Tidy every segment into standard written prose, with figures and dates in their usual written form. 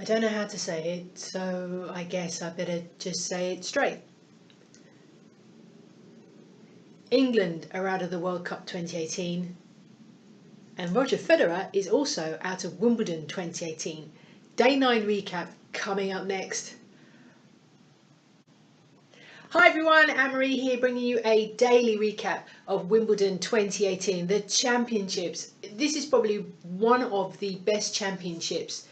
I don't know how to say it, so I guess I better just say it straight. England are out of the World Cup 2018, and Roger Federer is also out of Wimbledon 2018. Day 9 recap coming up next. Hi everyone, Anne-Marie here bringing you a daily recap of Wimbledon 2018, the championships. This is probably one of the best championships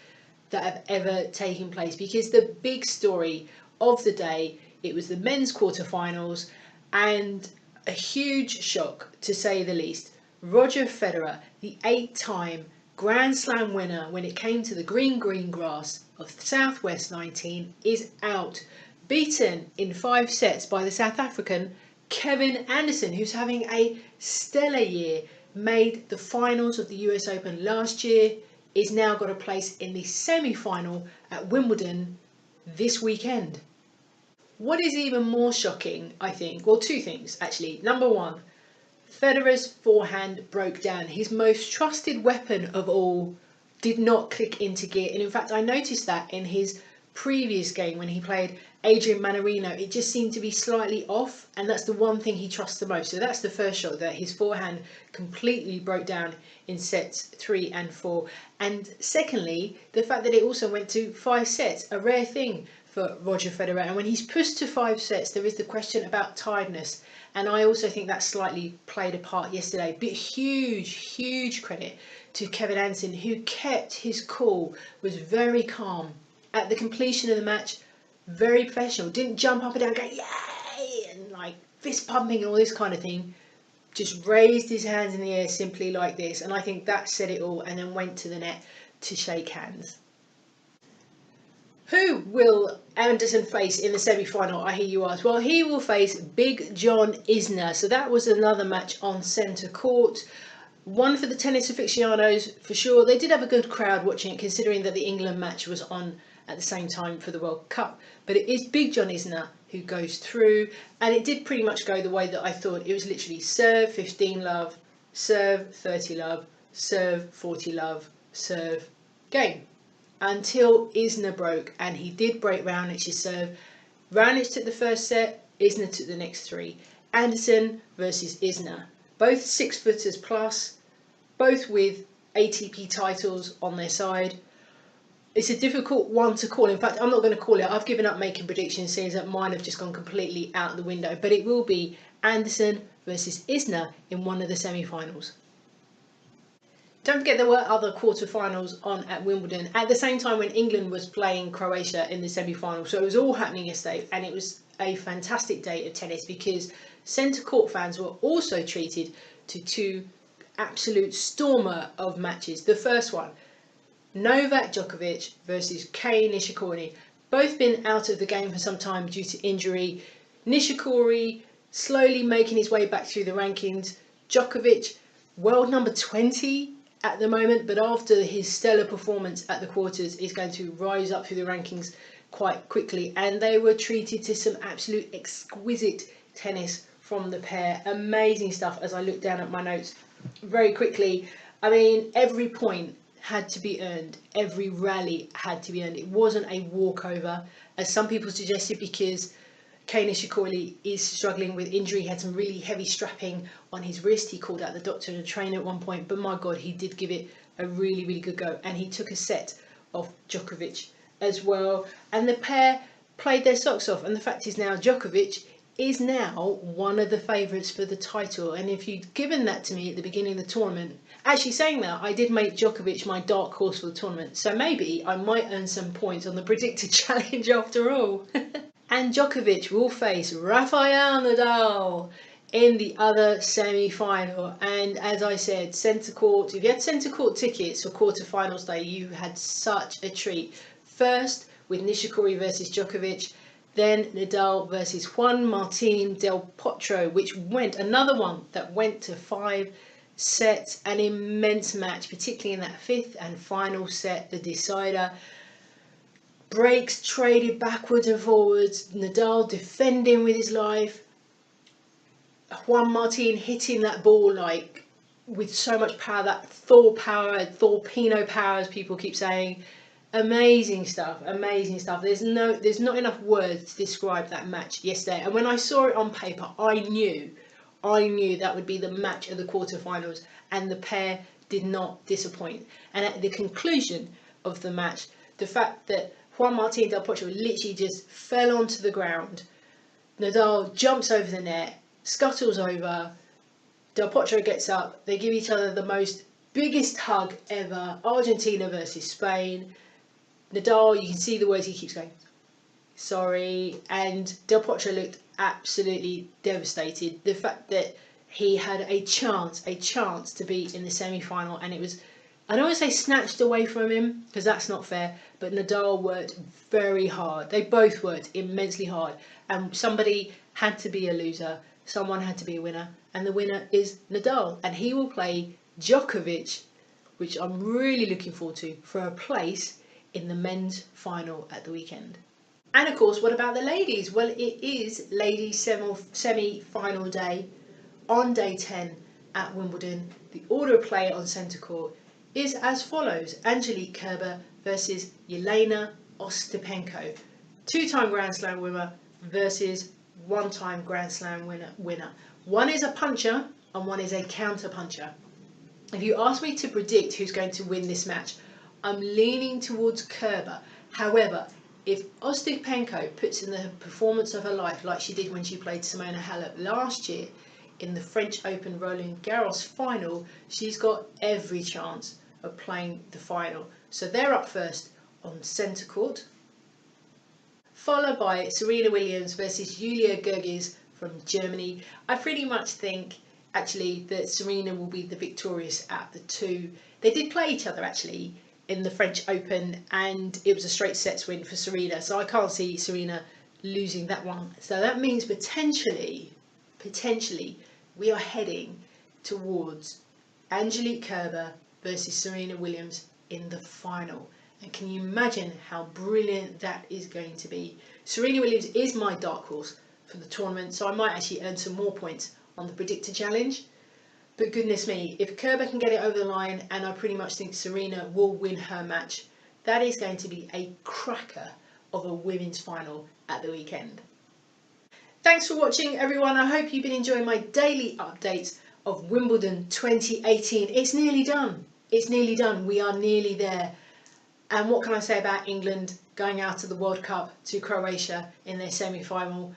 that have ever taken place, because the big story of the day, it was the men's quarterfinals, and a huge shock to say the least. Roger Federer, the 8-time Grand Slam winner when it came to the green grass of Southwest 19, is out. Beaten in 5 sets by the South African Kevin Anderson, who's having a stellar year, made the finals of the US Open last year, is now got a place in the semi-final at Wimbledon this weekend. What is even more shocking, I think, well, 2 things actually. Number 1, Federer's forehand broke down. His most trusted weapon of all did not click into gear, and in fact I noticed that in his previous game when he played Adrian Mannarino, it just seemed to be slightly off, and that's the one thing he trusts the most. So that's the first shock, that his forehand completely broke down in sets 3 and 4. And secondly, the fact that it also went to 5 sets, a rare thing for Roger Federer. And when he's pushed to 5 sets, there is the question about tiredness, and I also think that slightly played a part yesterday. But huge credit to Kevin Anderson, who kept his cool, was very calm at the completion of the match, very professional, didn't jump up and down, go yay, and like fist pumping and all this kind of thing. Just raised his hands in the air simply like this, and I think that said it all, and then went to the net to shake hands. Who will Anderson face in the semi-final, I hear you ask? Well, he will face big John Isner. So that was another match on centre court. One for the tennis aficionados, for sure. They did have a good crowd watching it, considering that the England match was on at the same time for the World Cup. But it is big John Isner who goes through, and it did pretty much go the way that I thought. It was literally serve 15 love, serve 30 love, serve 40 love, serve game, until Isner broke, and he did break Raonic's serve. Raonic took the first set, Isner took the next 3. Anderson versus Isner, both 6-footers plus, both with ATP titles on their side. It's a difficult one to call. In fact, I'm not going to call it. I've given up making predictions, seeing that mine have just gone completely out the window. But it will be Anderson versus Isner in one of the semi-finals. Don't forget there were other quarter-finals on at Wimbledon at the same time when England was playing Croatia in the semi-final. So it was all happening yesterday, and it was a fantastic day of tennis, because centre court fans were also treated to 2 absolute stormer of matches. The first one, Novak Djokovic versus Kei Nishkori. Both been out of the game for some time due to injury. Nishkori slowly making his way back through the rankings. Djokovic, world number 20 at the moment, but after his stellar performance at the quarters is going to rise up through the rankings quite quickly. And they were treated to some absolute exquisite tennis from the pair. Amazing stuff. As I look down at my notes very quickly, I mean, every point had to be earned, every rally had to be earned. It wasn't a walkover, as some people suggested, because Kei Nishkori is struggling with injury. He had some really heavy strapping on his wrist. He called out the doctor and the trainer at one point, but my God, he did give it a really good go, and he took a set off Djokovic as well, and the pair played their socks off. And the fact is now Djokovic is now one of the favourites for the title. And if you'd given that to me at the beginning of the tournament, actually saying that, I did make Djokovic my dark horse for the tournament, so maybe I might earn some points on the predicted challenge after all. And Djokovic will face Rafael Nadal in the other semi-final. And as I said, centre court, if you had centre court tickets for quarter-finals day, you had such a treat. First with Nishikori versus Djokovic, then Nadal versus Juan Martin Del Potro, which went, another one that went to 5 sets, an immense match, particularly in that 5th and final set, the decider. Breaks traded backwards and forwards, Nadal defending with his life, Juan Martin hitting that ball like with so much power, that Thor power, Thorpino power, as people keep saying. Amazing stuff, amazing stuff. There's not enough words to describe that match yesterday. And when I saw it on paper, I knew that would be the match of the quarterfinals, and the pair did not disappoint. And at the conclusion of the match, the fact that Juan Martin Del Potro literally just fell onto the ground, Nadal jumps over the net, scuttles over, Del Potro gets up, they give each other the biggest hug ever. Argentina versus Spain. Nadal, you can see the words he keeps going, sorry, and Del Potro looked absolutely devastated. The fact that he had a chance to be in the semi-final, and it was, I don't want to say snatched away from him, because that's not fair, but Nadal worked very hard. They both worked immensely hard, and somebody had to be a loser, someone had to be a winner, and the winner is Nadal, and he will play Djokovic, which I'm really looking forward to, for a place in the men's final at the weekend. And of course, what about the ladies? Well, it is ladies semi-final day on day 10 at Wimbledon. The order of play on centre court is as follows: Angelique Kerber versus Jelena Ostapenko, two-time Grand Slam winner versus one-time Grand Slam winner. One is a puncher and one is a counter puncher. If you ask me to predict who's going to win this match, I'm leaning towards Kerber. However, if Ostapenko puts in the performance of her life like she did when she played Simona Halep last year in the French Open Roland Garros final, she's got every chance of playing the final. So they're up first on centre court, followed by Serena Williams versus Julia Goerges from Germany. I pretty much think actually that Serena will be the victorious at the two. They did play each other actually in the French Open, and it was a straight sets win for Serena, so I can't see Serena losing that one. So that means potentially we are heading towards Angelique Kerber versus Serena Williams in the final. And can you imagine how brilliant that is going to be? Serena Williams is my dark horse for the tournament, so I might actually earn some more points on the Predictor Challenge. But goodness me, if Kerber can get it over the line, and I pretty much think Serena will win her match, that is going to be a cracker of a women's final at the weekend. Thanks for watching, everyone. I hope you've been enjoying my daily updates of Wimbledon 2018. It's nearly done. It's nearly done. We are nearly there. And what can I say about England going out of the World Cup to Croatia in their semi-final?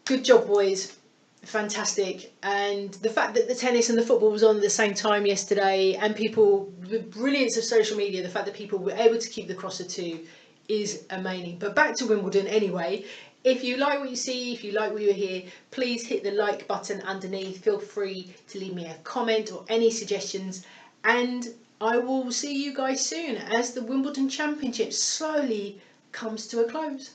Good job, boys. Fantastic. And the fact that the tennis and the football was on at the same time yesterday, and people, the brilliance of social media, the fact that people were able to keep the cross of two is amazing. But back to Wimbledon anyway. If you like what you see, if you like what you hear, please hit the like button underneath. Feel free to leave me a comment or any suggestions, and I will see you guys soon as the Wimbledon Championships slowly comes to a close.